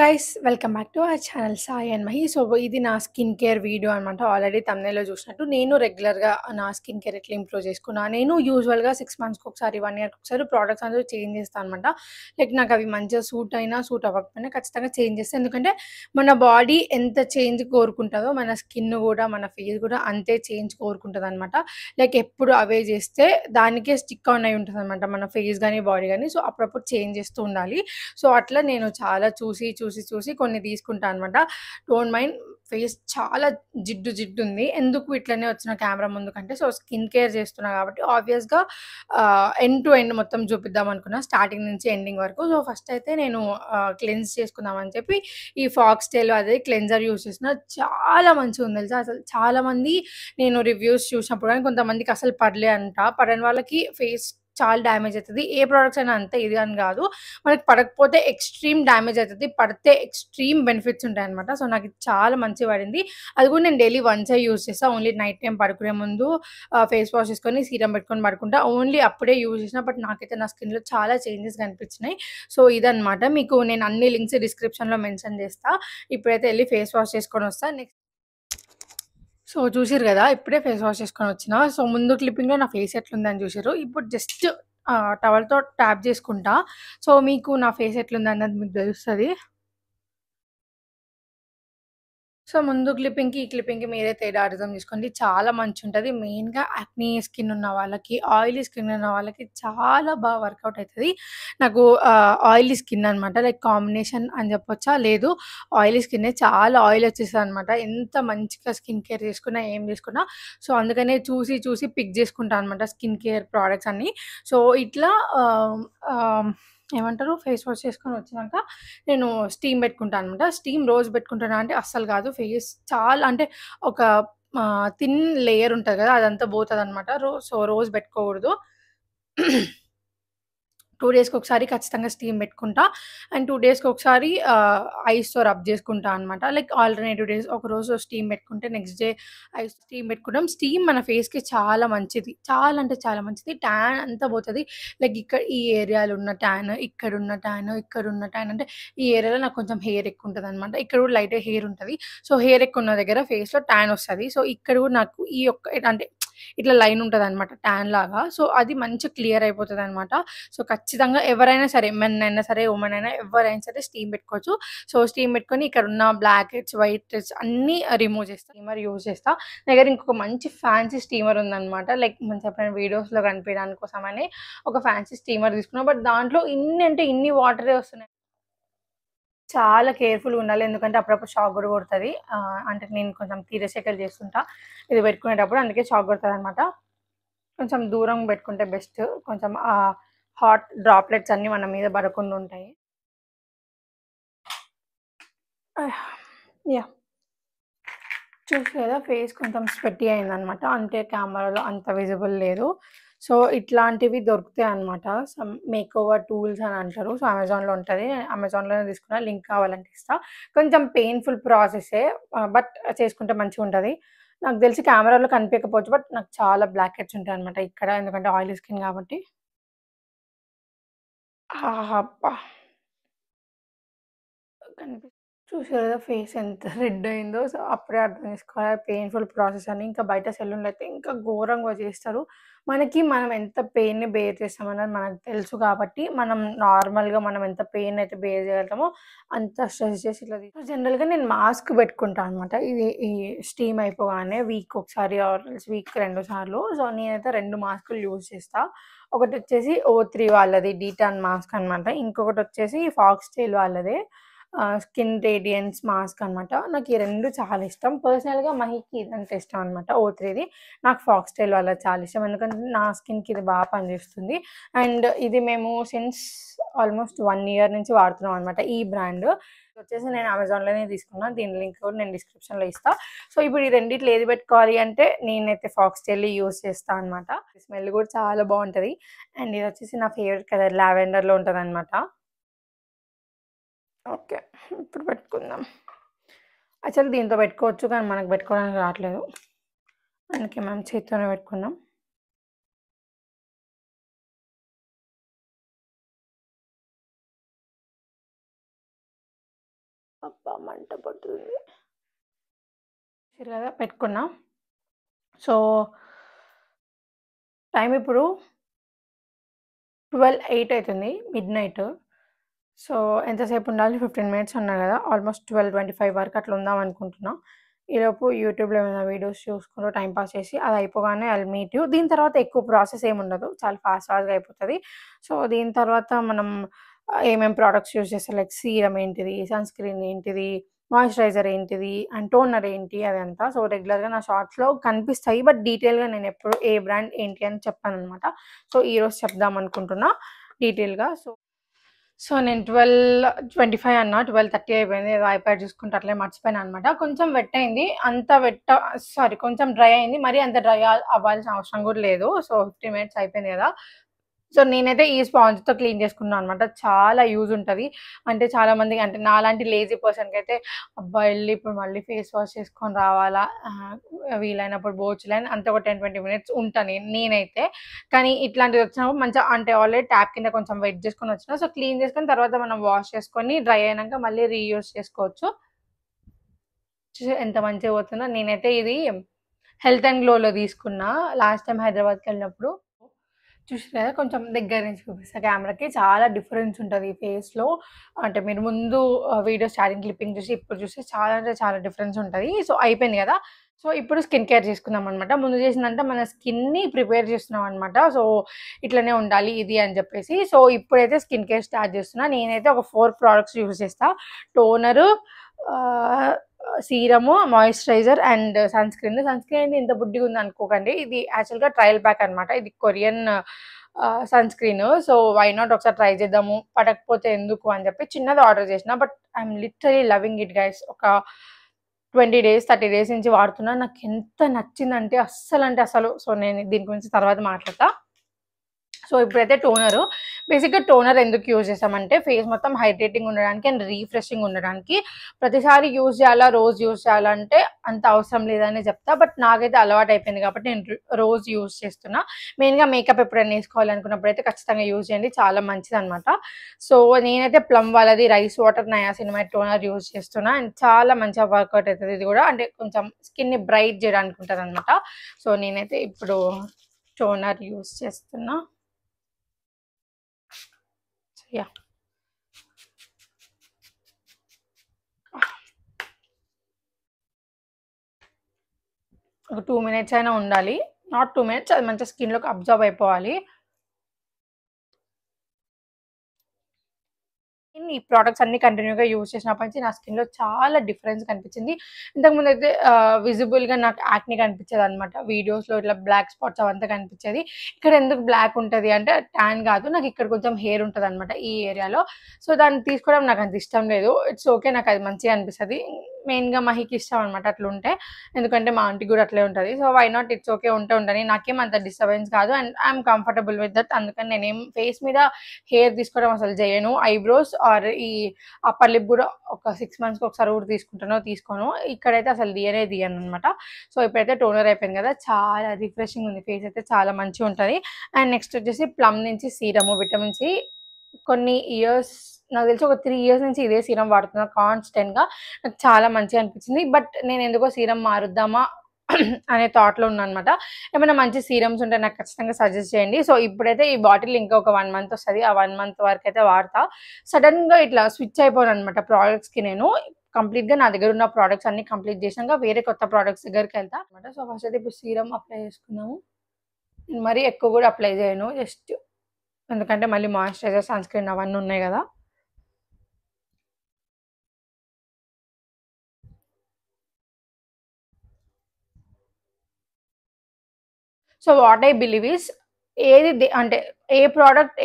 Guys welcome back to our channel Sai and Mahi. So ఇది నా skin care video అనమాట. Already తమ్నేలో చూసినట్టు నేను రెగ్యులర్గా నా స్కిన్ కేర్ ఎట్లా ఇంప్రూవ్ చేసుకున్నా. నేను యూజువల్గా 6 మంత్స్కి ఒకసారి 1 ఇయర్కి ఒకసారి ప్రోడక్ట్స్ అనేది చేంజ్ చేస్తాను అనమాట. లైక్ నాకు అవి మంచిగా సూట్ అయినా సూట్ అవ్వకపోయినా ఖచ్చితంగా చేంజ్ చేస్తాను. ఎందుకంటే మన బాడీ ఎంత చేంజ్ కోరుకుంటుందో మన స్కిన్ కూడా మన ఫేస్ కూడా అంతే చేంజ్ కోరుకుంటుంది అనమాట. లైక్ ఎప్పుడు అవే చేస్తే దానికే స్టిక్ ఆన్ అయి ఉంటుంది అనమాట మన ఫేస్ కానీ బాడీ కానీ. సో అప్పుడప్పుడు చేంజ్ చేస్తూ ఉండాలి. సో అట్లా నేను చాలా చూసి కొన్ని తీసుకుంటా అనమాట. డోంట్ మైండ్, ఫేస్ చాలా జిడ్డు ఉంది. ఎందుకు ఇట్లనే వచ్చిన కెమెరా ముందుకంటే, సో స్కిన్ కేర్ చేస్తున్నా కాబట్టి ఆబ్వియస్‌గా ఎండ్ టు ఎండ్ మొత్తం చూపిద్దాం అనుకున్నా. స్టార్టింగ్ నుంచి ఎండింగ్ వరకు. సో ఫస్ట్ అయితే నేను క్లెన్స్ చేసుకుందాం అని చెప్పి ఈ ఫాక్స్‌టైల్ అదే క్లెన్జర్ యూజ్ చేసిన. చాలా మంచిగుంది తెలుసా! అసలు చాలామంది నేను రివ్యూస్ చూసినప్పుడు గాని కొంతమందికి అసలు పడలే అంట. పడని వాళ్ళకి ఫేస్ చాలా డ్యామేజ్ అయితది. ఏ ప్రొడక్ట్స్ అయినా అంతే, ఇది అని గాదు. మనకి పడకపోతే ఎక్స్‌ట్రీమ్ డ్యామేజ్ అయితది. పడితే ఎక్స్‌ట్రీమ్ బెనిఫిట్స్ ఉంటాయన్నమాట. సో నాకు ఇది చాలా మంచిగా పడింది. అది కూడా నేను డైలీ వన్సే యూజ్ చేస్తా. ఓన్లీ నైట్ టైమ్ పడుకునే ముందు ఫేస్ వాష్ చేసుకొని సీరం పెట్టుకొని పడుకుంటా. ఓన్లీ అప్పుడే యూజ్ చేసిన. బట్ నాకైతే నా స్కిన్‌లో చాలా చేంజెస్ కనిపించినాయి. సో ఇదన్నమాట. మీకు నేను అన్ని లింక్స్ డిస్క్రిప్షన్‌లో మెన్షన్ చేస్తా. ఇప్పుడైతే ఎళ్లి ఫేస్ వాష్ చేసుకొనొస్తా. సో చూసిర్రు గదా! ఇప్పుడే ఫేస్ వాష్ చేసుకొనొచ్చిన. సో ముందు క్లిప్పింగ్‌లో నా ఫేస్ ఎట్లుందని చూసిర్రు. ఇప్పుడు జస్ట్ టవల్‌తో ట్యాప్ చేసుకుంటా. సో మీకు నా ఫేస్ ఎట్లుందన్నది మీకు తెలుస్తది. సో, ముందు క్లిప్పింగ్‌కి, ఈ క్లిప్పింగ్‌కి మీరే తేడా అర్థం చేసుకోండి. చాలా మంచుంటది. మెయిన్‌గా యాక్నీ స్కిన్ ఉన్న వాళ్ళకి, ఆయిలీ స్కిన్ ఉన్న వాళ్ళకి చాలా వర్కౌట్ అయితది. నాకు ఆయిలీ స్కిన్ అనమాట. లైక్ కాంబినేషన్ అని చెప్పొచ్చా? లేదు, ఆయిలీ స్కిన్నే. చాలా ఆయిల్ వచ్చేస్తదనమాట. ఎంత మంచిగా స్కిన్ కేర్ చేసుకున్నా, ఏం చేసుకున్నా. సో, అందుకనే చూసి పిక్ చేసుకుంటా అనమాట స్కిన్ కేర్ ప్రొడక్ట్స్ అన్నీ. సో, ఇట్లా ఆహ్, ఆహ్, ఏమంటారు, ఫేస్ వాష్ చేసుకొని వచ్చినాక నేను స్టీమ్ పెట్టుకుంటా అనమాట. స్టీమ్ రోజు పెట్టుకుంటానా అంటే అస్సలు కాదు. ఫేస్ చాలా అంటే ఒక థిన్ లేయర్ ఉంటది కదా! అదంతా పోతదనమాట. సో, రోజు పెట్టుకోకూడదు. 2 డేస్‌కొకసారి ఖచ్చితంగా స్టీమ్ పెట్టుకుంటా. అండ్ 2 డేస్‌కొకసారి ఐస్‌తో రబ్ చేసుకుంటా అనమాట. Like alternative days. ఒకరోజు స్టీమ్ పెట్టుకుంటే నెక్స్ట్ డే ఐస్ స్టీమ్ పెట్టుకుంటాం. స్టీమ్ మన ఫేస్‌కి చాలా మంచిది. చాలా అంటే చాలా మంచిది. ట్యాన్ అంతా పోతది. లైక్ ఇక్కడ ఈ ఏరియాలో ఉన్న ట్యాన్, ఇక్కడున్న ట్యాన్ అంటే ఈ ఏరియాలో నాకు కొంచెం హెయిర్ ఎక్కువుంటదనమాట. ఇక్కడ కూడా లైట్‌గా హెయిర్ ఉంటది. సో, హెయిర్ ఎక్కువున్న దగ్గర ఫేస్‌లో ట్యాన్ ఒస్తది. సో, ఇక్కడ కూడా నాకు ఈ యొక్క అంటే ఇట్లా లైన్ ఉంటదనమాట ట్యాన్ లాగా. సో, అది మంచిగా క్లియర్ అయిపోతదనమాట. సో, ఖచ్చితంగా ఎవరైనా సరే, మెన్ అయినా సరే, వుమెన్ అయినా ఎవ్వరైనా సరే స్టీమ్ పెట్టుకోవచ్చు. సో, స్టీమ్ పెట్టుకొని ఇక్కడున్న బ్లాక్ హెడ్స్, వైట్ హెడ్స్ అన్నీ రిమూవ్ చేస్తా. స్టీమర్ యూజ్ చేస్తా. నా దగ్గర ఇంకొక మంచి ఫ్యాన్సీ స్టీమర్ ఉందనమాట. లైక్ మంచిగా ఎప్పుడైనా వీడియోస్‌లో కనిపియడానికి కోసమని ఒక ఫ్యాన్సీ స్టీమర్ తీసుకున్నా. బట్ దాంట్లో ఇన్ని అంటే ఇన్ని వాటరే వస్తున్నాయి. చాలా కేర్‌ఫుల్‌గుండాలి. ఎందుకంటే అప్పుడప్పుడు షాక్ గూడా కొడతది. అంటే నేను కొంచెం తీరసేకలు చేస్తుంటా ఇది పెట్టుకునేటప్పుడు. అందుకే షాక్ కొడతదనమాట. కొంచెం దూరం పెట్టుకుంటే బెస్ట్. కొంచెం హాట్ డ్రాప్లెట్స్ అన్నీ మన మీద పడకుండా ఉంటాయి. యాహ్! చూసారు కదా! ఫేస్ కొంచెం స్వెట్టీ అయిందనమాట. అంటే కెమెరాలో అంత విజిబుల్ లేదు. సో, ఇట్లాంటివి దొరుకుతాయనమాట. సమ్ మేకోవర్ టూల్స్ అని అంటారు. సో, అమెజాన్‌లో ఉంటది. అమెజాన్‌లోనే తీసుకున్నా. లింక్ కావాలంటే ఇస్తా. కొంచెం పెయిన్‌ఫుల్ ప్రాసెసే. బట్ చేసుకుంటే మంచిగుంటది. నాకు తెలిసి కెమెరాలో కనిపియకపోవచ్చు. బట్ నాకు చాలా బ్లాక్ హెడ్స్ ఉంటాయనమాట ఇక్కడ. ఎందుకంటే ఆయిలీ స్కిన్ కాబట్టి. అబ్బా! కనిపి చూసారు కదా! ఫేస్ ఎంత రెడ్ అయిందో. సో, అప్పుడే అర్థం చేసుకోవాలి పెయిన్‌ఫుల్ ప్రాసెస్ అని. ఇంకా బయట సెలూన్‌లో అయితే ఇంకా ఘోరంగా చేస్తారు. మనం ఎంత పెయిన్‌ని బేర్ చేస్తామన్నది మనకు తెలుసు కాబట్టి, మనం ఎంత పెయిన్ అయితే బేర్ చేయగలుగుతామో అంత స్ట్రెస్ చేసి ఇట్లా జనరల్‌గా నేను మాస్క్ పెట్టుకుంటా అనమాట. ఇది ఈ స్టీమ్ అయిపోగానే వీక్ ఒకసారి ఆర్ ఎల్స్ వీక్ 2 సార్లు. సో, నేనైతే 2 మాస్కులు యూజ్ చేస్తా. ఒకటొచ్చేసి ఓ3 వాళ్ళది డీటాన్ మాస్క్ అనమాట. ఇంకొకటొచ్చేసి ఫాక్స్‌టైల్ వాళ్ళదే స్కిన్ రేడియన్స్ మాస్క్ అనమాట. నాకు ఈ 2 చాలా ఇష్టం. పర్సనల్‌గా మహికి ఇదంటే ఇష్టం అనమాట ఓ3ది. నాకు ఫాక్స్‌టైల్ వాళ్ళది చాలా ఇష్టం. ఎందుకంటే నా స్కిన్‌కి ఇది పనిచేస్తుంది. అండ్ ఇది మేము సిన్స్ ఆల్‌మోస్ట్ 1 ఇయర్ నుంచి వాడుతున్నాం అనమాట ఈ బ్రాండ్. వచ్చేసి నేను అమెజాన్‌లోనే తీసుకున్నా. దీని లింక్ కూడా నేను డిస్క్రిప్షన్‌లో ఇస్తా. సో, ఇప్పుడు ఈ రెండిట్లో ఏది పెట్టుకోవాలి అంటే నేనైతే ఫాక్స్‌టైల్ యూజ్ చేస్తా అనమాట. స్మెల్ కూడా చాలా బావుంటది. అండ్ ఇదొచ్చేసి నా ఫేవరెట్ కలర్ లావెండర్‌లో ఉంటదనమాట. ఓకే. ఇప్పుడు పెట్టుకుందాం. యాక్చువల్లీ దీంతో పెట్టుకోవచ్చు. కానీ మనకు పెట్టుకోవడానికి రావట్లేదు. అందుకే మనం చేత్తోనే పెట్టుకున్నాం. అబ్బా! మంట పడుతుంది. చూసారు కదా! పెట్టుకున్నా. సో, టైమ్ ఇప్పుడు 12:08 అయితుంది. మిడ్‌నైట్. సో, ఎంతసేపు ఉండాలి? 15 మినిట్స్ అన్నా గదా! ఆల్‌మోస్ట్ 12:25 వరకు అట్లా ఉందాం అనుకుంటున్నా. ఈలోపు యూట్యూబ్‌లో ఏమైనా వీడియోస్ చూసుకుంటూ టైమ్ పాస్ చేసి అది అయిపోగానే ఐ విల్ మీట్ యూ. దీని తర్వాత ఎక్కువ ప్రాసెస్ ఏముండదు. చాలా ఫాస్ట్‌గా అయిపోతది. సో, దీని తర్వాత మనం ఏమేం ప్రొడక్ట్స్ యూజ్ చేస్తారు లైక్ సీరమ్ ఏంటిది, సన్ స్క్రీన్ ఏంటిది, మాయిశ్చరైజర్ ఏంటిది, అండ్ టోనర్ ఏంటి అదంతా. సో, రెగ్యులర్‌గా నా షార్ట్స్‌లో కనిపిస్తాయి. బట్ డీటెయిల్‌గా నేనెప్పుడు ఏ బ్రాండ్ ఏంటి అని చెప్పాననమాట. సో, ఈరోజు చెప్దాం అనుకుంటున్నా డీటెయిల్‌గా. నేను 12:25 అన్నా. 12:30 అయిపోయింది. ఏదో ఐప్యాడ్ చూసుకుంటూ అట్లే మర్చిపోయాను అనమాట. కొంచెం వెట్ అయింది. అంత కొంచెం డ్రై అయింది. మరీ అంత డ్రై అవ్వాల్సిన అవసరం కూడా లేదు. సో, 15 మినిట్స్ అయిపోయింది కదా! సో, నేనైతే ఈ స్పాంజ్‌తో క్లీన్ చేసుకున్నాను అనమాట. చాలా యూజ్ ఉంటది. అంటే చాలామందికి అంటే నాలాంటి లేజీ పర్సన్‌కైతే అబ్బా! ఎళ్లి ఇప్పుడు మళ్ళీ ఫేస్ వాష్ చేసుకొని రావాలా, వీలైనప్పుడు బోచ్‌లే అంతే ఒక 10, 20 మినిట్స్ ఉంటా నేనైతే. కానీ ఇట్లాంటివి వచ్చినప్పుడు మంచిగా అంటే ఆల్రెడీ ట్యాప్ కింద కొంచెం వెట్ చేసుకొని వచ్చిన. సో, క్లీన్ చేసుకొని తర్వాత మనం వాష్ చేసుకొని డ్రై అయినాక మళ్ళీ రీయూజ్ చేసుకోవచ్చు. చూసారా ఎంత మంచిగా పోతుందో. నేనైతే ఇది హెల్త్ అండ్ గ్లోలో తీసుకున్నా. లాస్ట్ టైమ్ హైదరాబాద్‌కెళ్ళినప్పుడు. చూసారు కదా! కొంచెం దగ్గర నుంచి చూపిస్తా కెమెరాకి. చాలా డిఫరెన్స్ ఉంటది ఫేస్‌లో. అంటే మీరు ముందు వీడియో స్టార్టింగ్ క్లిప్పింగ్ చూసి, ఇప్పుడు చూస్తే చాలా అంటే చాలా డిఫరెన్స్ ఉంటది. సో, అయిపోయింది కదా! సో, ఇప్పుడు స్కిన్ కేర్ చేసుకుందామనమాట. ముందు చేసిందంతా మన స్కిన్‌ని ప్రిపేర్ చేస్తున్నామనమాట. సో, ఇట్లనే ఉండాలి ఇది అని చెప్పేసి. సో, ఇప్పుడైతే స్కిన్ కేర్ స్టార్ట్ చేస్తున్నా. నేనైతే ఒక 4 ప్రొడక్ట్స్ యూజ్ చేస్తా. Toner, ah, serum, moisturiser and sunscreen. Sunscreen ఏంటి ఇంత బుడ్డిగుందనుకోకండి. ఇది యాక్చువల్‌గా ట్రయల్ ప్యాక్ అనమాట. ఇది Korean sunscreen. So, why not ఒకసారి ట్రై చేద్దాము. పడకపోతే ఎందుకు అని చెప్పి చిన్నది ఆర్డర్ చేసిన. But I'm literally loving it guys. ఒక 20 డేస్, 30 డేస్ నుంచి వాడుతున్నా. నాకెంత నచ్చిందంటే అస్సలంటే అసలు. సో, నేను దీని గురించి తర్వాత మాట్లాడతా. సో, ఇప్పుడైతే టోనరు. బేసిక్‌గా టోనర్ ఎందుకు యూజ్ చేసామంటే ఫేస్ మొత్తం హైడ్రేటింగ్ ఉండడానికి అండ్ రిఫ్రెషింగ్ ఉండడానికి. ప్రతిసారి యూజ్ చేయాలా, రోజు యూజ్ చేయాలా అంటే అంత అవసరం లేదనే చెప్తా. బట్ నాకైతే అలవాటయిపోయింది కాబట్టి నేను రోజు యూజ్ చేస్తున్నా. మెయిన్‌గా మేకప్ ఎప్పుడైనా ఏసుకోవాలనుకున్నప్పుడైతే ఖచ్చితంగా యూజ్ చేయండి. చాలా మంచిదనమాట. సో, నేనైతే ప్లమ్ వాళ్ళది rice water niacinamide toner use చేస్తున్నా. అండ్ చాలా మంచిగా వర్కౌట్ అయితది ఇది గూడా. అంటే కొంచెం స్కిన్‌ని బ్రైట్ చేయడానికి ఉంటదనమాట. సో, నేనైతే ఇప్పుడు టోనర్ యూజ్ చేస్తున్నా. యాహ్! ఒక 2 మినిట్స్ అయినా ఉండాలి. నాట్ 2 మినిట్స్ అది మంచిగా స్కిన్‌లోకి అబ్జార్బ్ అయిపోవాలి. ఈ ప్రొడక్ట్స్ అన్నీ కంటిన్యూగా యూజ్ చేసినప్పటి నుంచి నా స్కిన్‌లో చాలా డిఫరెన్స్ కనిపించింది. ఇంతకుముందయితే విజిబుల్‌గా నాకు యాక్నే కనిపించేదనమాట. వీడియోస్‌లో ఇట్లా బ్లాక్ స్పాట్స్ అవంతా కనిపించేది. ఇక్కడ ఎందుకు బ్లాక్ ఉంటది అంటే టాన్ కాదు. నాకు ఇక్కడ కొంచెం హెయిర్ ఉంటదనమాట ఈ ఏరియాలో. సో, దాన్ని తీసుకోవడం నాకు అంత ఇష్టం లేదు. It's okay. నాకు అది మంచిగా అనిపిస్తది. మెయిన్‌గా మహికి ఇష్టం అనమాట అట్లుంటే. ఎందుకంటే మా ఆంటీకి కూడా అట్లే ఉంటది. So, why not it's okay ఉంటే ఉండని. నాకేం అంత డిస్టర్బెన్స్ కాదు. And I'm comfortable with that. అందుకని నేనేం ఫేస్ మీద హెయిర్ తీసుకోవడం అసలు చేయను. ఐబ్రోస్ ఆర్ ఈ అప్పర్ లిప్ గూడా ఒక 6 మంత్స్‌కి ఒకసారి కూడా తీసుకోను. ఇక్కడైతే అసలు తీయననమాట. సో, ఇప్పుడైతే టోనర్ అయిపోయింది కదా! చాలా రిఫ్రెషింగ్ ఉంది. ఫేస్ అయితే చాలా మంచిగుంటది. అండ్ నెక్స్ట్ వచ్చేసి ప్లమ్ నుంచి సీరము విటమిన్ సి. కొన్ని ఇయర్స్ నాకు తెలిసి ఒక 3 ఇయర్స్ నుంచి ఇదే సీరమ్ వాడుతున్నా కాన్స్టెంట్‌గా. నాకు చాలా మంచిగా అనిపించింది. బట్ నేనెందుకో సీరమ్ మారుద్దామా అనే థాట్‌లో ఉన్నాననమాట. ఏమైనా మంచి సీరమ్స్ ఉంటే నాకు ఖచ్చితంగా సజెస్ట్ చేయండి. సో, ఇప్పుడైతే ఈ బాటిల్ ఇంకా ఒక 1 మంత్ వస్తది. ఆ 1 మంత్ వరకైతే వాడతా. సడెన్‌గా ఇట్లా స్విచ్ అయిపోయాననమాట ప్రొడక్ట్స్‌కి నేను. కంప్లీట్‌గా నా దగ్గర ఉన్న ప్రొడక్ట్స్ అన్నీ కంప్లీట్ చేసినంక వేరే కొత్త ప్రొడక్ట్స్ దగ్గరికెళ్తా అనమాట. సో, ఫస్ట్ అయితే ఇప్పుడు సీరమ్ అప్లై చేసుకున్నాము. మరీ ఎక్కువ కూడా అప్లై చేయను. జస్ట్ ఎందుకంటే మళ్ళీ మాయిశ్చరైజర్, సన్ స్క్రీన్ అవన్నీ ఉన్నాయి గదా! So, what I believe is ఏది అంటే ఏ ప్రొడక్ట్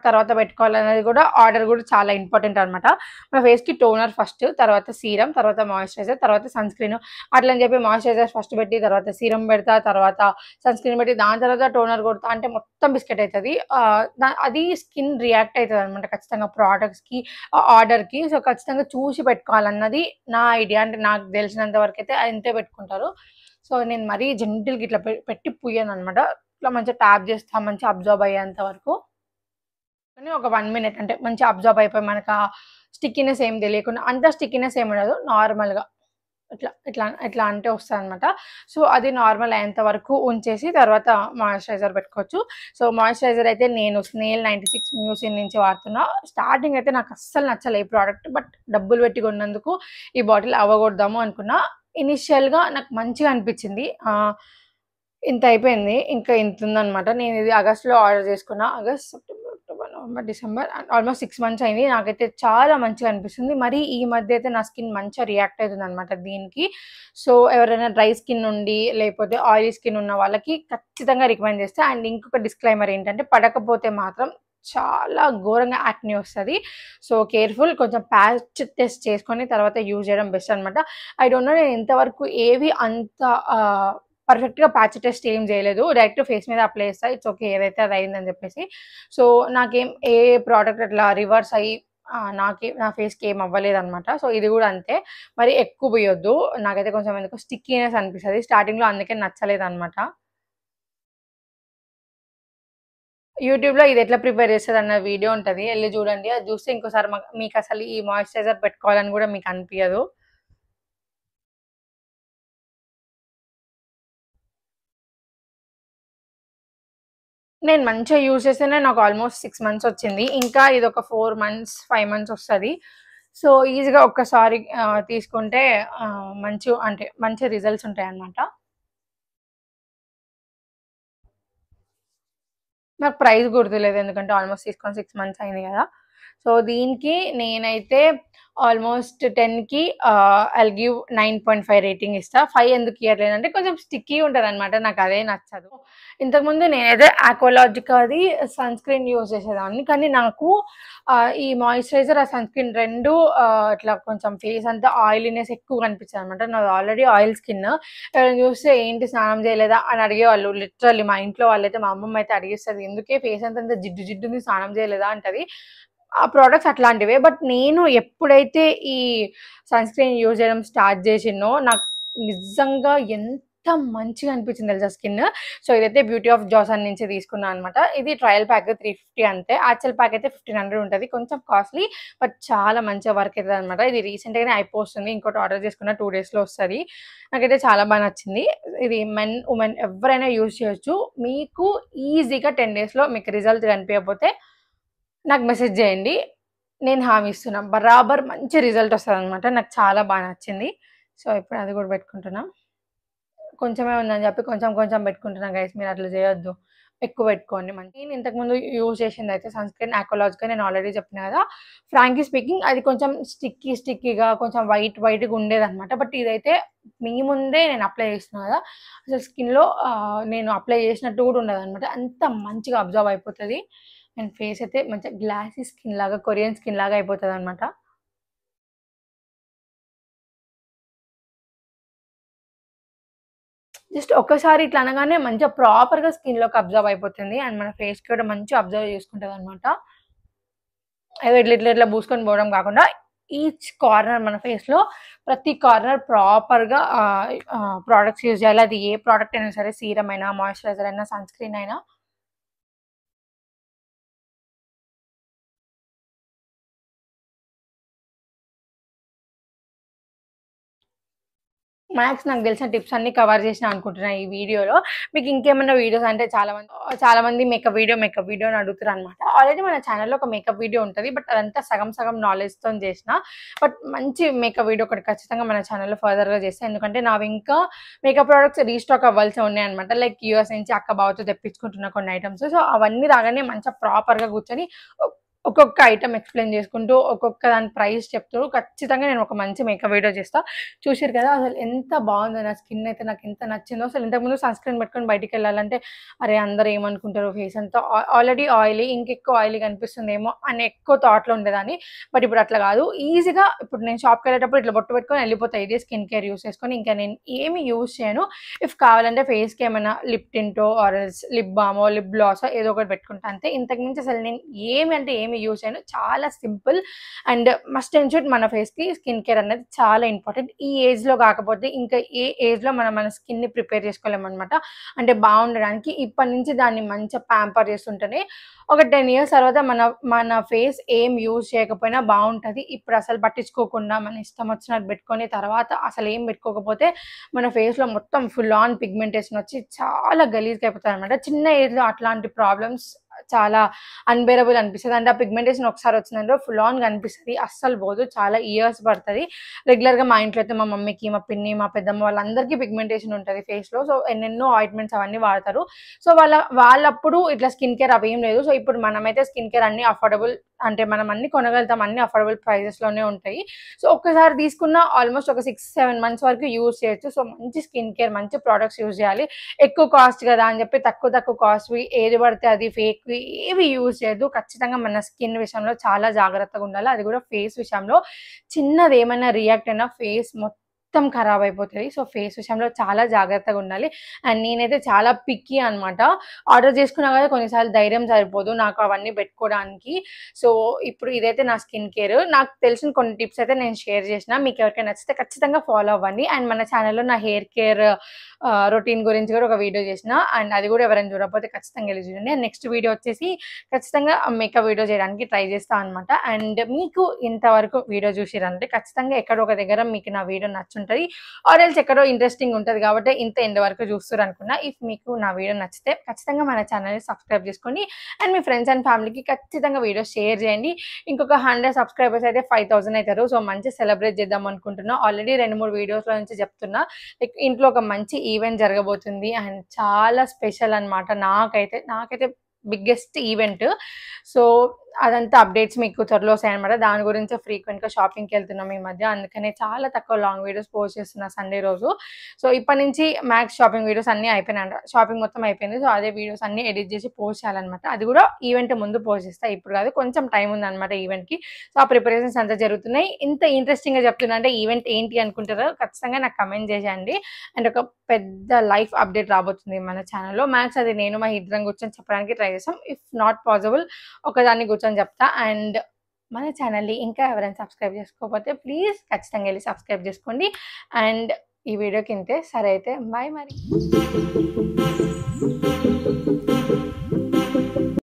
తర్వాత పెట్టుకోవాలనేది గూడా ఆర్డర్ గూడా చాలా ఇంపార్టెంట్ అనమాట. మన ఫేస్‌కి టోనర్ ఫస్ట్, తర్వాత సీరమ్, తర్వాత మాయిశ్చరైజర్, తర్వాత సన్ స్క్రీన్. అట్లని చెప్పి మాయిశ్చరైజర్ ఫస్ట్ పెట్టి, తర్వాత సీరమ్ పెడతా, తర్వాత సన్ స్క్రీన్ పెట్టి, దాని తర్వాత టోనర్ కొడతా అంటే మొత్తం బిస్కెట్ అయితది. అది స్కిన్ రియాక్ట్ అయితదనమాట ఖచ్చితంగా ప్రొడక్ట్స్‌కి, ఆర్డర్‌కి. సో, ఖచ్చితంగా చూసి పెట్టుకోవాలన్నది నా ఐడియా. అంటే నాకు తెలిసినంత వరకైతే అంతే పెట్టుకుంటారు. సో, నేను మరీ జెంటిల్‌గా ఇట్లా పెట్టి పుయ్యననమాట. ఇట్లా మంచిగా ట్యాప్ చేస్తా మంచిగా అబ్జార్బ్ అయ్యేంత వరకు. అని ఒక 1 మినిట్ అంటే మంచిగా అబ్జార్బ్ అయిపోయి మనకు ఆ స్టిక్కీనెస్ ఏం తెలియకుండా అంత స్టిక్కీనెస్ ఏమి ఉండదు. నార్మల్‌గా ఇట్లా అంటే వస్తదనమాట. సో, అది నార్మల్ అయ్యేంత వరకు ఉంచేసి తర్వాత మాయిశ్చరైజర్ పెట్టుకోవచ్చు. సో, మాయిశ్చరైజర్ అయితే నేను స్నేల్ 96 మ్యూసిన్ నుంచి వాడుతున్నా. స్టార్టింగ్ అయితే నాకు అస్సలు నచ్చలే ఈ ప్రోడక్ట్. బట్ డబ్బులు పెట్టి కొన్నందుకు ఈ బాటిల్ అవ్వగొడదాము అనుకున్నా. ఇనిషియల్‌గా నాకు మంచిగా అనిపించింది. ఇంత అయిపోయింది. ఇంకా ఇంతుందనమాట. నేను ఇది ఆగస్ట్‌లో ఆర్డర్ చేసుకున్నా. August, September, October, November, December almost 6 months అయింది. నాకైతే చాలా మంచిగా అనిపిస్తుంది. మరి ఈ మధ్య అయితే నా స్కిన్ మంచిగా రియాక్ట్ అవుతుందనమాట దీనికి. సో, ఎవరైనా డ్రై స్కిన్ ఉండి, లేకపోతే ఆయిలీ స్కిన్ ఉన్న వాళ్ళకి ఖచ్చితంగా రికమెండ్ చేస్తా. అండ్ ఇంకొక డిస్క్లైమర్ ఏంటంటే పడకపోతే మాత్రం చాలా ఘోరంగా యాక్నే వస్తది. So, careful. కొంచెం ప్యాచ్ టెస్ట్ చేసుకొని తర్వాత యూజ్ చేయడం బెస్ట్ అనమాట. ఐ డోంట్ నో నేను ఇంతవరకు ఏవి అంత పర్ఫెక్ట్‌గా ప్యాచ్ టెస్ట్ ఏం చేయలేదు. డైరెక్ట్ ఫేస్ మీద అప్లై చేస్తా. It's okay. ఏదైతే అది అయిందని చెప్పేసి. సో, నాకేం ఏ ప్రోడక్ట్ అట్లా రివర్స్ అయ్యి నా ఫేస్‌కి ఏం అవ్వలేదనమాట. సో, ఇది కూడా అంతే. మరి ఎక్కువ పోయొద్దు. నాకైతే కొంచెం ఎందుకో స్టిక్కీనెస్ అనిపిస్తది. స్టార్టింగ్‌లో అందుకే నచ్చలేదనమాట. యూట్యూబ్‌లో ఇది ఎట్లా ప్రిపేర్ చేస్తదన్న వీడియో ఉంటది. ఎళ్లి చూడండి. అది చూస్తే ఇంకోసారి మీకసలు ఈ మాయిశ్చరైజర్ పెట్టుకోవాలని కూడా మీకు అనిపియదు. నేను మంచిగా యూజ్ చేస్తేనే నాకు ఆల్మోస్ట్ 6 మంత్స్ వచ్చింది. ఇంకా ఇదొక 4 మంత్స్, 5 మంత్స్ వస్తది. సో, ఈజీగా ఒక్కసారి తీసుకుంటే అంటే మంచి రిజల్ట్స్ ఉంటాయన్నమాట. నాకు ప్రైస్ గుర్తులేదు. ఎందుకంటే ఆల్మోస్ట్ తీసుకొని 6 మంత్స్ అయింది గదా! సో, దీనికి నేనైతే ఆల్మోస్ట్ 10కి ఐల్ గివ్ 9.5 రేటింగ్ ఇస్తా. 5 ఎందుకు ఇయ్యట్లేదంటే కొంచెం స్టిక్కీ ఉంటదనమాట. నాకదే నచ్చదు. ఇంతకుముందు నేనైతే ఆక్వాలాజికాది సన్ స్క్రీన్ యూజ్ చేసేదాన్ని. కానీ నాకు ఈ మాయిశ్చరైజర్, ఆ సన్ స్క్రీన్ 2 ఇట్లా కొంచెం ఫేస్ అంతా ఆయిలీనెస్ ఎక్కువ కనిపించదనమాట. నాది ఆల్రెడీ ఆయిల్ స్కిన్. ఎవరైనా చూస్తే ఏంటి స్నానం చేయలేదా అని అడిగేవాళ్ళు. లిటరల్లీ మా ఇంట్లో వాళ్ళైతే మా అమ్మమ్మ అయితే అడిగేస్తది. ఎందుకే ఫేస్ అంతా ఇంత జిడ్డు జిడ్డుంది స్నానం చేయలేదా అంటది. ఆ ప్రొడక్ట్స్ అట్లాంటివే. బట్ నేను ఎప్పుడైతే ఈ సన్ స్క్రీన్ యూజ్ చేయడం స్టార్ట్ చేసినో నాకు నిజంగా ఎంత మంచిగా అనిపించింది తెలుసా స్కిన్. సో, ఇదైతే బ్యూటీ ఆఫ్ జాసన్ నుంచి తీసుకున్నా అనమాట. ఇది ట్రయల్ ప్యాక్ 350 అంతే. యాక్చువల్ ప్యాక్ అయితే 1500 ఉంటది. కొంచెం కాస్ట్‌లీ బట్ చాలా మంచిగా వర్క్ అయితదనమాట. ఇది రీసెంట్‌గానే అయిపోతుంది. ఇంకోటి ఆర్డర్ చేసుకున్న 2 డేస్‌లో వస్తది. నాకైతే చాలా బా నచ్చింది. ఇది మెన్, ఉమెన్ ఎవ్వరైనా యూజ్ చేయొచ్చు. మీకు ఈజీగా 10 డేస్‌లో మీకు రిజల్ట్ కనిపియకపోతే నాకు మెసేజ్ జేయండి. నేను హామీ ఇస్తున్నా. బరాబర్ మంచి రిజల్ట్ వస్తదనమాట. నాకు చాలా బా నచ్చింది. సో, ఇప్పుడు అది గూడా పెట్టుకుంటున్నా. కొంచెమే ఉందని జెప్పి కొంచెం కొంచెం పెట్టుకుంటున్నా గైస్. మీరట్లా జేయొద్దు. ఎక్కువ పెట్టుకోండి. నేను ఇంతకుముందు యూజ్ చేసిందయితే సన్ స్క్రీన్ ఆక్వాలాజికా నేను ఆల్రెడీ చెప్పినా గదా! ఫ్రాంక్లీ స్పీకింగ్ అది కొంచెం స్టిక్కీగా కొంచెం వైట్‌గా ఉండేదనమాట. బట్ ఇదైతే మీ ముందే నేను అప్లై చేస్తున్నా గదా! అసలు స్కిన్‌లో నేను అప్లై చేసినట్టు గూడా ఉండదనమాట. అంత మంచిగా అబ్జార్బ్ అయిపోతది. అండ్ ఫేస్ అయితే మంచిగా గ్లాసీ స్కిన్ లాగా, కొరియన్ స్కిన్ లాగా అయిపోతదనమాట. జస్ట్ ఒక్కసారి ఇట్లా అనగానే మంచిగా ప్రాపర్‌గా స్కిన్‌లోకి అబ్జార్బ్ అయిపోతుంది. అండ్ మన ఫేస్‌కి కూడా మంచిగా అబ్జర్వ్ చేసుకుంటదనమాట. ఏదో ఇట్లా పూసుకొని పోవడం కాకుండా ఈచ్ కార్నర్ మన ఫేస్‌లో ప్రతి కార్నర్ ప్రాపర్‌గా ప్రొడక్ట్స్ యూజ్ చేయాలి. అది ఏ ప్రొడక్ట్ అయినా సరే సీరమ్ అయినా, మాయిశ్చరైజర్ అయినా, సన్ స్క్రీన్ అయినా మ్యాక్స్ నాకు తెలిసిన టిప్స్ అన్నీ కవర్ చేసినా అనుకుంటున్నా ఈ వీడియోలో. మీకు ఇంకేమన్నా వీడియోస్ అంటే చాలా మంది మేకప్ వీడియో అని అడుగుతారనమాట. ఆల్రెడీ మన ఛానెల్‌లో ఒక మేకప్ వీడియో ఉంటది. బట్ అదంతా సగం సగం నాలెడ్జ్‌తోని చేసిన. బట్ మంచి మేకప్ వీడియో ఒకటి ఖచ్చితంగా మన ఛానెల్‌లో ఫర్దర్‌గా చేస్తా. ఎందుకంటే నావి ఇంకా మేకప్ ప్రొడక్ట్స్ రీస్టాక్ అవ్వాల్సి ఉన్నాయన్నమాట. లైక్ యూఎస్ నుంచి అక్క బావతో తెప్పించుకుంటున్న కొన్ని ఐటెమ్స్. సో, అవన్నీ రాగానే మంచిగా ప్రాపర్‌గా కూర్చొని ఒక్కొక్క ఐటెమ్ ఎక్స్‌ప్లెయిన్ చేసుకుంటూ, ఒక్కొక్క దాని ప్రైస్ చెప్తూ ఖచ్చితంగా నేను ఒక మంచి మేకప్ వీడియో చేస్తా. చూసిర్రు కదా! అసలు ఎంత బాగుందో నా స్కిన్ అయితే నాకెంత నచ్చిందో. అసలు ఇంతకుముందు సన్ స్క్రీన్ పెట్టుకొని బయటికెళ్ళాలంటే, అరే! అందరూ ఏమనుకుంటారో ఫేస్ అంతా ఆల్రెడీ ఆయిలీ ఇంకెక్కువ ఆయిలీగా అనిపిస్తుందేమో అని ఎక్కువ థాట్‌లో ఉండేదాన్ని. బట్ ఇప్పుడు అట్లా కాదు. ఈజీగా ఇప్పుడు నేను షాప్‌కెళ్ళేటప్పుడు ఇట్లా బొట్టు పెట్టుకొని ఎళ్ళిపోతా. ఇదే స్కిన్ కేర్ యూజ్ చేసుకొని ఇంకా నేను ఏమి యూజ్ చేయను. ఇఫ్ కావాలంటే ఫేస్‌కి ఏమైనా లిప్ టింటో ఆర్ ఎల్స్ లిప్ బామో, లిప్ గ్లాసో ఏదో ఒకటి పెట్టుకుంటా అంతే. ఇంతకు మించి అసలు నేను ఏమి అంటే ఏమి ఏమి యూజ్ చేయను. చాలా simple and must and should మన ఫేస్‌కి స్కిన్ కేర్ అనేది చాలా ఇంపార్టెంట్. ఈ ఏజ్‌లో కాకపోతే ఇంకా ఏ ఏజ్‌లో మనం మన స్కిన్‌ని ప్రిపేర్ చేసుకోలేమనమాట. అంటే బాగుండడానికి ఇప్పటి నుంచి దాన్ని మంచిగా ప్యాంపర్ చేస్తుంటేనే ఒక 10 ఇయర్స్ తర్వాత మన ఫేస్ ఏం యూజ్ చేయకపోయినా బాగుంటది. ఇప్పుడు అసలు పట్టించుకోకుండా మన ఇష్టం వచ్చినట్టు పెట్టుకొని తర్వాత అసలు ఏం పెట్టుకోకపోతే మన ఫేస్‌లో మొత్తం ఫుల్ ఆన్ పిగ్మెంటేషన్ వచ్చి చాలా గలీజ్‌గా అయిపోతారనమాట. చిన్న ఏజ్‌లో అట్లాంటి ప్రాబ్లమ్స్ చాలా అన్‌బేరబుల్ అనిపిస్తది. అంటే ఆ పిగ్మెంటేషన్ ఒకసారి వచ్చిందంటే ఫుల్ ఆన్ కనిపిస్తది. అస్సలు పోదు. చాలా ఇయర్స్ పడతది. రెగ్యులర్‌గా మా ఇంట్లో అయితే మా మమ్మీకి, మా పిన్ని, మా పెద్దమ్మ వాళ్ళందరికీ పిగ్మెంటేషన్ ఉంటది ఫేస్‌లో. సో ఎన్నెన్నో ఆయింట్మెంట్స్ అవన్నీ వాడతారు. సో వాళ్ళప్పుడు ఇట్లా స్కిన్ కేర్ అవేం లేదు. సో ఇప్పుడు మనమైతే స్కిన్ కేర్ అన్నీ అఫోర్డబుల్ అంటే మనం అన్నీ కొనగలుగుతాం. అన్నీ అఫోర్డబుల్ ప్రైజెస్‌లోనే ఉంటాయి. సో ఒక్కసారి తీసుకున్న ఆల్మోస్ట్ ఒక 6, 7 మంత్స్ వరకు యూజ్ చేయొచ్చు. సో మంచి స్కిన్ కేర్, మంచి ప్రొడక్ట్స్ యూజ్ చేయాలి. ఎక్కువ కాస్ట్ కదా అని చెప్పి తక్కువ కాస్ట్‌వి ఏది పడితే అది ఫేక్‌వి ఏవి యూజ్ చేయొద్దు. ఖచ్చితంగా మన స్కిన్ విషయంలో చాలా జాగ్రత్తగా ఉండాలి. అది కూడా ఫేస్ విషయంలో చిన్నదేమైనా రియాక్ట్ అయినా ఫేస్ మొత్తం ఖరాబ్ అయిపోతది. సో ఫేస్ విషయంలో చాలా జాగ్రత్తగా ఉండాలి. అండ్ నేనైతే చాలా పిక్కీ అనమాట. ఆర్డర్ చేసుకున్నా కదా కొన్నిసార్లు ధైర్యం సరిపోదు నాకు అవన్నీ పెట్టుకోవడానికి. సో ఇప్పుడు ఇదైతే నా స్కిన్ కేర్. నాకు తెలిసిన కొన్ని టిప్స్ అయితే నేను షేర్ చేసిన. మీకు ఎవరికైనా నచ్చితే ఖచ్చితంగా ఫాలో అవ్వండి. అండ్ మన ఛానల్‌లో నా హెయిర్ కేర్ రొటీన్ గురించి కూడా ఒక వీడియో చేసిన. అండ్ అది కూడా ఎవరైనా చూడకపోతే ఖచ్చితంగా వెళ్ళి చూడండి. అండ్ నెక్స్ట్ వీడియో వచ్చేసి ఖచ్చితంగా మేకప్ వీడియో చేయడానికి ట్రై చేస్తా అనమాట. అండ్ మీకు ఇంతవరకు వీడియో చూసిరంటే ఖచ్చితంగా ఎక్కడో ఒక దగ్గర మీకు నా వీడియో నచ్చుంటది. ఆర్ ఎల్స్ ఎక్కడో ఇంట్రెస్టింగ్ ఉంటది కాబట్టి ఇంత ఎండ్ వరకు చూస్తుర్రు అనుకున్నా. ఇఫ్ మీకు నా వీడియో నచ్చితే ఖచ్చితంగా మన ఛానల్‌ని సబ్స్క్రైబ్ చేసుకోండి. అండ్ మీ ఫ్రెండ్స్ అండ్ ఫ్యామిలీకి ఖచ్చితంగా వీడియో షేర్ చేయండి. ఇంకొక 100 సబ్స్క్రైబర్స్ అయితే 5000 అవుతారు. సో మంచి సెలబ్రేట్ చేద్దాం అనుకుంటున్నా. ఆల్రెడీ 2, 3 వీడియోస్‌లో నుంచి చెప్తున్నా. లైక్ ఇంట్లో ఒక మంచి ఈవెంట్ జరగబోతుంది అండ్ చాలా స్పెషల్ అనమాట. నాకైతే బిగ్గెస్ట్ ఈవెంట్. సో అదంతా అప్డేట్స్ మీకు త్వరలో వస్తాయన్నమాట. దాని గురించి ఫ్రీక్వెంట్‌గా షాపింగ్‌కి వెళ్తున్నాం ఈ మధ్య. అందుకనే చాలా తక్కువ లాంగ్ వీడియోస్ పోస్ట్ చేస్తున్నా సండే రోజు. సో ఇప్పటి నుంచి మ్యాక్స్ షాపింగ్ వీడియోస్ అన్నీ అయిపోయినాయంట. షాపింగ్ మొత్తం అయిపోయింది. సో అదే వీడియోస్ అన్నీ ఎడిట్ చేసి పోస్ట్ చేయాలన్నమాట. అది కూడా ఈవెంట్ ముందు పోస్ట్ చేస్తా. ఇప్పుడు కాదు, కొంచెం టైం ఉందన్నమాట ఈవెంట్‌కి. సో ఆ ప్రిపరేషన్స్ అంతా జరుగుతున్నాయి. ఇంత ఇంట్రెస్టింగ్‌గా చెప్తున్నా అంటే ఈవెంట్ ఏంటి అనుకుంటారో ఖచ్చితంగా నాకు కమెంట్ చేసేయండి. అండ్ ఒక పెద్ద లైఫ్ అప్డేట్ రాబోతుంది మన ఛానల్‌లో. మ్యాక్స్ అది నేను మా ఇద్దరం కూర్చొని చెప్పడానికి ట్రై చేస్తాం. ఇఫ్ నాట్ పాసిబుల్ ఒకదాన్ని కూర్చొని చెప్తా. అండ్ మన ఛానల్‌ని ఇంకా ఎవరైనా సబ్స్క్రైబ్ చేసుకోకపోతే ప్లీజ్ ఖచ్చితంగా వెళ్ళి సబ్స్క్రైబ్ చేసుకోండి. అండ్ ఈ వీడియోకి ఇంతే. సరే అయితే బాయ్ మరి.